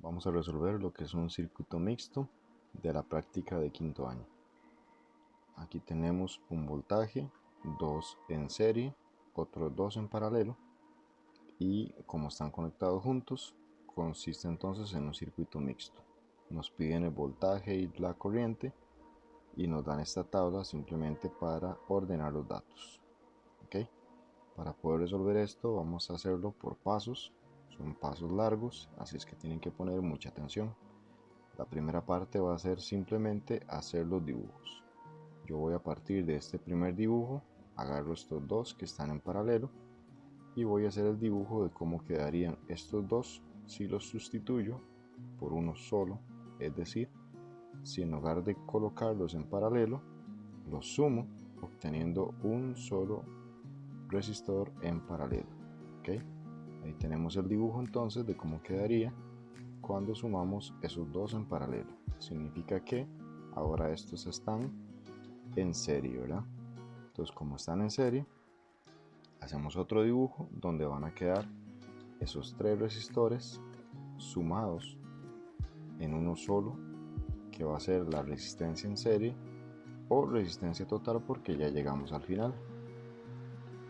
Vamos a resolver lo que es un circuito mixto de la práctica de quinto año. Aquí tenemos un voltaje, dos en serie, otros dos en paralelo, y como están conectados juntos, consiste entonces en un circuito mixto. Nos piden el voltaje y la corriente y nos dan esta tabla simplemente para ordenar los datos. ¿Okay? Para poder resolver esto vamos a hacerlo por pasos. Son pasos largos, así es que tienen que poner mucha atención. La primera parte va a ser simplemente hacer los dibujos. Yo voy a partir de este primer dibujo, agarro estos dos que están en paralelo y voy a hacer el dibujo de cómo quedarían estos dos si los sustituyo por uno solo, es decir, si en lugar de colocarlos en paralelo, los sumo obteniendo un solo resistor en paralelo. ¿Okay? Ahí tenemos el dibujo entonces de cómo quedaría cuando sumamos esos dos en paralelo. Significa que ahora estos están en serie, ¿verdad? Entonces, como están en serie, hacemos otro dibujo donde van a quedar esos tres resistores sumados en uno solo, que va a ser la resistencia en serie o resistencia total, porque ya llegamos al final.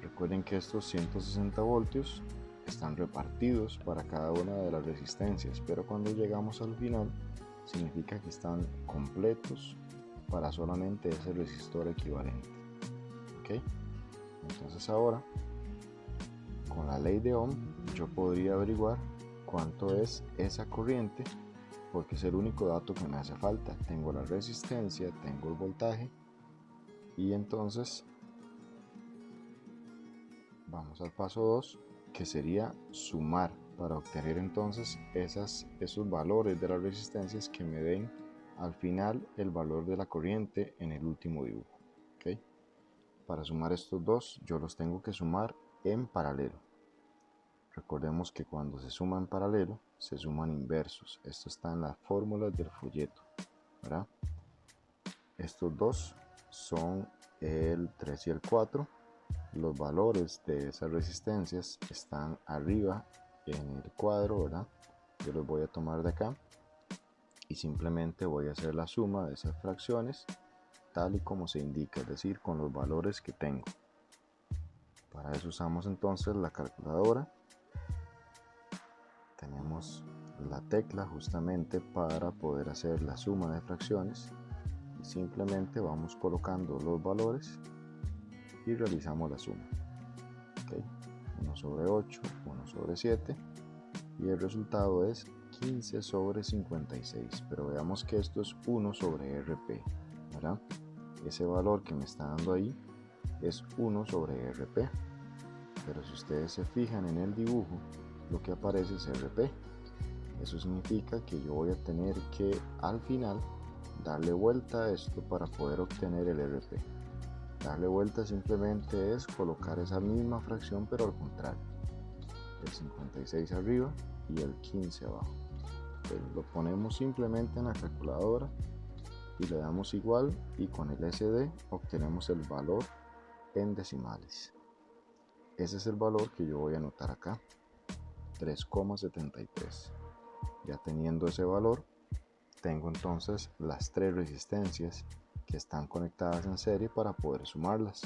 Recuerden que estos 160 voltios están repartidos para cada una de las resistencias, pero cuando llegamos al final significa que están completos para solamente ese resistor equivalente. ¿Okay? Entonces ahora, con la ley de Ohm, yo podría averiguar cuánto es esa corriente, porque es el único dato que me hace falta. Tengo la resistencia, tengo el voltaje, y entonces vamos al paso 2, que sería sumar para obtener entonces esos valores de las resistencias que me den al final el valor de la corriente en el último dibujo. ¿Okay? Para sumar estos dos, yo los tengo que sumar en paralelo. Recordemos que cuando se suma en paralelo, se suman inversos. Esto está en las fórmulas del folleto, ¿verdad? Estos dos son el 3 y el 4. Los valores de esas resistencias están arriba en el cuadro, ¿verdad? Yo los voy a tomar de acá y simplemente voy a hacer la suma de esas fracciones tal y como se indica, es decir, con los valores que tengo. Para eso usamos entonces la calculadora. Tenemos la tecla justamente para poder hacer la suma de fracciones y simplemente vamos colocando los valores y realizamos la suma. ¿Okay? 1 sobre 8, 1 sobre 7 y el resultado es 15 sobre 56, pero veamos que esto es 1 sobre RP, ¿verdad? Ese valor que me está dando ahí es 1 sobre RP, pero si ustedes se fijan en el dibujo, lo que aparece es RP. Eso significa que yo voy a tener que al final darle vuelta a esto para poder obtener el RP. Darle vuelta simplemente es colocar esa misma fracción pero al contrario, el 56 arriba y el 15 abajo. Entonces lo ponemos simplemente en la calculadora y le damos igual, y con el SD obtenemos el valor en decimales. Ese es el valor que yo voy a anotar acá, 3,73. Ya teniendo ese valor, tengo entonces las tres resistencias que están conectadas en serie para poder sumarlas.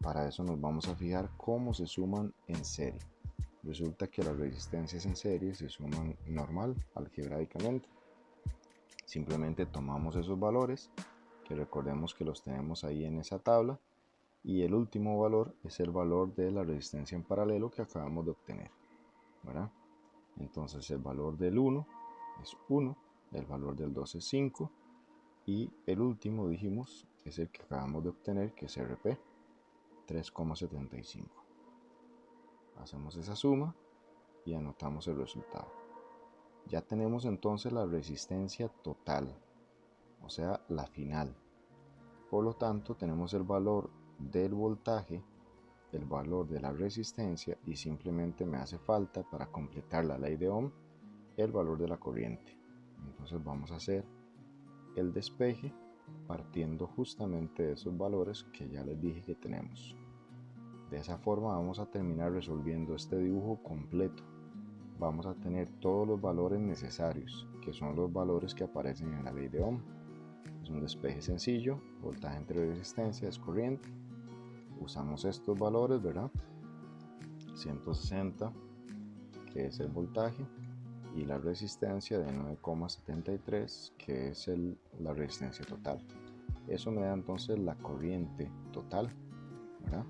Para eso nos vamos a fijar cómo se suman en serie. Resulta que las resistencias en serie se suman normal, algebraicamente. Simplemente tomamos esos valores, que recordemos que los tenemos ahí en esa tabla, y el último valor es el valor de la resistencia en paralelo que acabamos de obtener, ¿verdad? Entonces el valor del 1 es 1, el valor del 2 es 5 y el último dijimos es el que acabamos de obtener, que es RP, 3,75. Hacemos esa suma y anotamos el resultado. Ya tenemos entonces la resistencia total, o sea, la final. Por lo tanto, tenemos el valor del voltaje, el valor de la resistencia, y simplemente me hace falta, para completar la ley de Ohm, el valor de la corriente. Entonces vamos a hacer el despeje partiendo justamente de esos valores que ya les dije que tenemos. De esa forma vamos a terminar resolviendo este dibujo completo. vamos a tener todos los valores necesarios, que son los valores que aparecen en la ley de Ohm. Es un despeje sencillo, voltaje entre resistencia es corriente. Usamos estos valores, ¿verdad? 160, que es el voltaje, y la resistencia de 9,73, que es la resistencia total. Eso me da entonces la corriente total, ¿verdad?,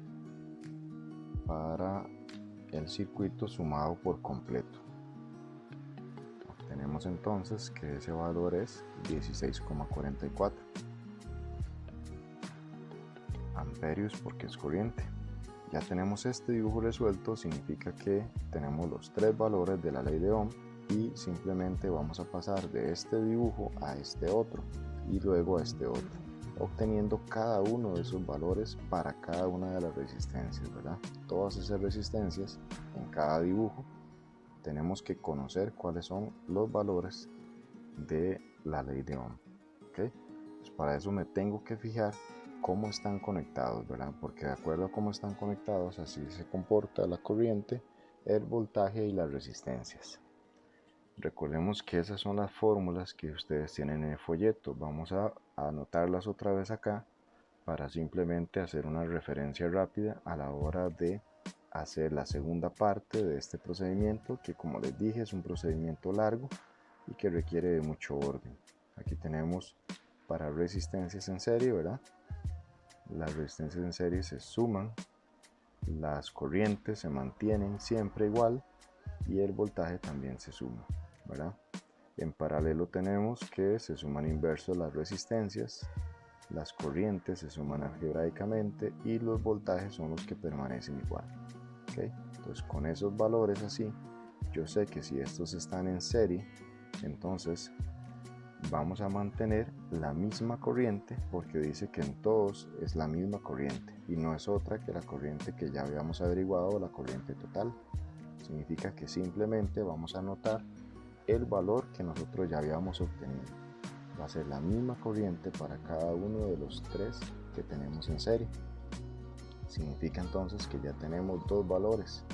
para el circuito sumado por completo. Tenemos entonces que ese valor es 16,44 amperios porque es corriente. Ya tenemos este dibujo resuelto, significa que tenemos los tres valores de la ley de Ohm y simplemente vamos a pasar de este dibujo a este otro y luego a este otro, obteniendo cada uno de esos valores para cada una de las resistencias, ¿verdad? Todas esas resistencias en cada dibujo tenemos que conocer cuáles son los valores de la ley de Ohm, ¿ok? Pues para eso me tengo que fijar cómo están conectados, ¿verdad? Porque de acuerdo a cómo están conectados, así se comporta la corriente, el voltaje y las resistencias. Recordemos que esas son las fórmulas que ustedes tienen en el folleto. Vamos a anotarlas otra vez acá para simplemente hacer una referencia rápida a la hora de hacer la segunda parte de este procedimiento, que como les dije es un procedimiento largo y que requiere de mucho orden. Aquí tenemos para resistencias en serie, ¿verdad? Las resistencias en serie se suman, las corrientes se mantienen siempre igual y el voltaje también se suma, ¿verdad? En paralelo tenemos que se suman inversos las resistencias, las corrientes se suman algebraicamente y los voltajes son los que permanecen igual, ¿okay? Entonces con esos valores así, yo sé que si estos están en serie, entonces vamos a mantener la misma corriente porque dice que en todos es la misma corriente y no es otra que la corriente que ya habíamos averiguado, la corriente total. Significa que simplemente vamos a anotar el valor que nosotros ya habíamos obtenido. Va a ser la misma corriente para cada uno de los tres que tenemos en serie. Significa entonces que ya tenemos dos valores,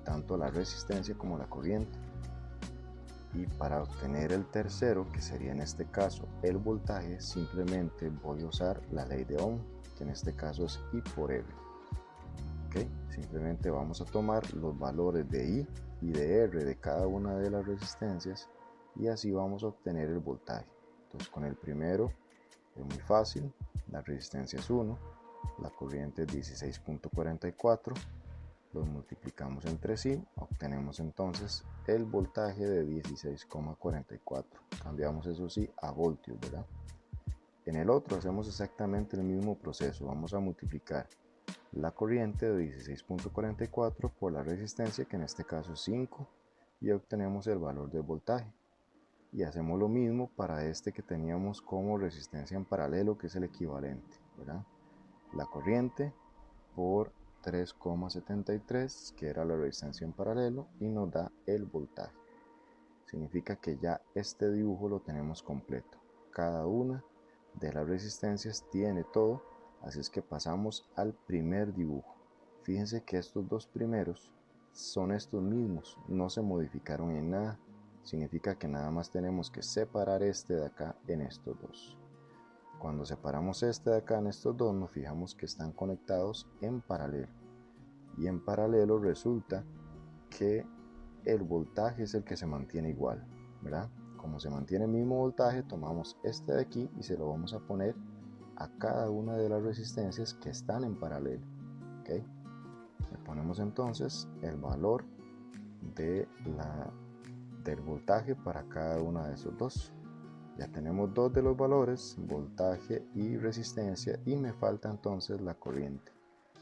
tanto la resistencia como la corriente. Y para obtener el tercero, que sería en este caso el voltaje, simplemente voy a usar la ley de Ohm, que en este caso es I por R. ¿Okay? Simplemente vamos a tomar los valores de I y de R de cada una de las resistencias y así vamos a obtener el voltaje. Entonces con el primero es muy fácil, la resistencia es 1, la corriente es 16,44, los multiplicamos entre sí, obtenemos entonces el voltaje de 16,44. Cambiamos eso sí a voltios, ¿verdad? En el otro hacemos exactamente el mismo proceso, vamos a multiplicar la corriente de 16,44 por la resistencia, que en este caso es 5, y obtenemos el valor del voltaje. Y hacemos lo mismo para este que teníamos como resistencia en paralelo, que es el equivalente, ¿verdad? La corriente por 3,73, que era la resistencia en paralelo, y nos da el voltaje. Significa que ya este dibujo lo tenemos completo. Cada una de las resistencias tiene todo, así es que pasamos al primer dibujo. Fíjense que estos dos primeros son estos mismos, no se modificaron en nada. Significa que nada más tenemos que separar este de acá en estos dos. Cuando separamos este de acá en estos dos, nos fijamos que están conectados en paralelo. Y en paralelo resulta que el voltaje es el que se mantiene igual, ¿verdad? Como se mantiene el mismo voltaje, tomamos este de aquí y se lo vamos a poner a cada una de las resistencias que están en paralelo, ¿ok? Le ponemos entonces el valor del voltaje para cada una de esos dos. Ya tenemos dos de los valores, voltaje y resistencia, y me falta entonces la corriente,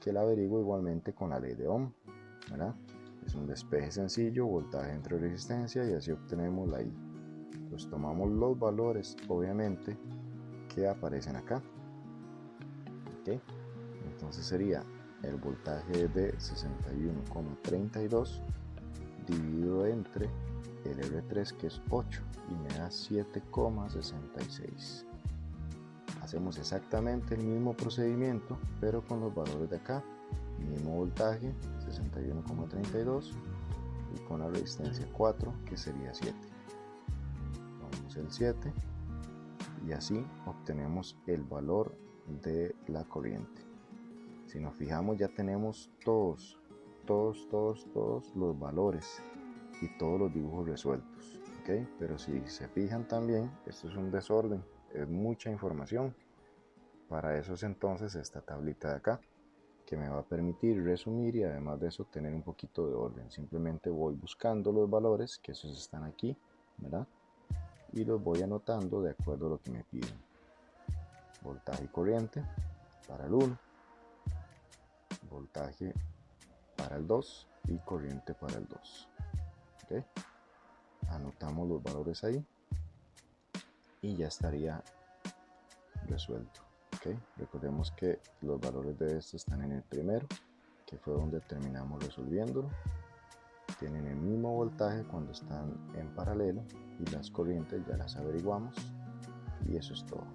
que la averiguo igualmente con la ley de Ohm, ¿verdad? Es un despeje sencillo, voltaje entre resistencia, y así obtenemos la I. Entonces tomamos los valores, obviamente, que aparecen acá. ¿Okay? Entonces sería el voltaje de 61,32 dividido entre el R3, que es 8, y me da 7,66. Hacemos exactamente el mismo procedimiento, pero con los valores de acá. Mismo voltaje, 61,32, y con la resistencia 4, que sería 7. Tomamos el 7 y así obtenemos el valor de la corriente. Si nos fijamos, ya tenemos todos los valores y todos los dibujos resueltos, ¿ok? Pero si se fijan también, esto es un desorden, es mucha información. Para eso es entonces esta tablita de acá, que me va a permitir resumir y además de eso tener un poquito de orden. Simplemente voy buscando los valores, que esos están aquí, ¿verdad? Y los voy anotando de acuerdo a lo que me piden. Voltaje y corriente para el 1, voltaje para el 2 y corriente para el 2. ¿Okay? Anotamos los valores ahí y ya estaría resuelto. ¿Okay? Recordemos que los valores de esto están en el primero, que fue donde terminamos resolviéndolo. Tienen el mismo voltaje cuando están en paralelo y las corrientes ya las averiguamos y eso es todo.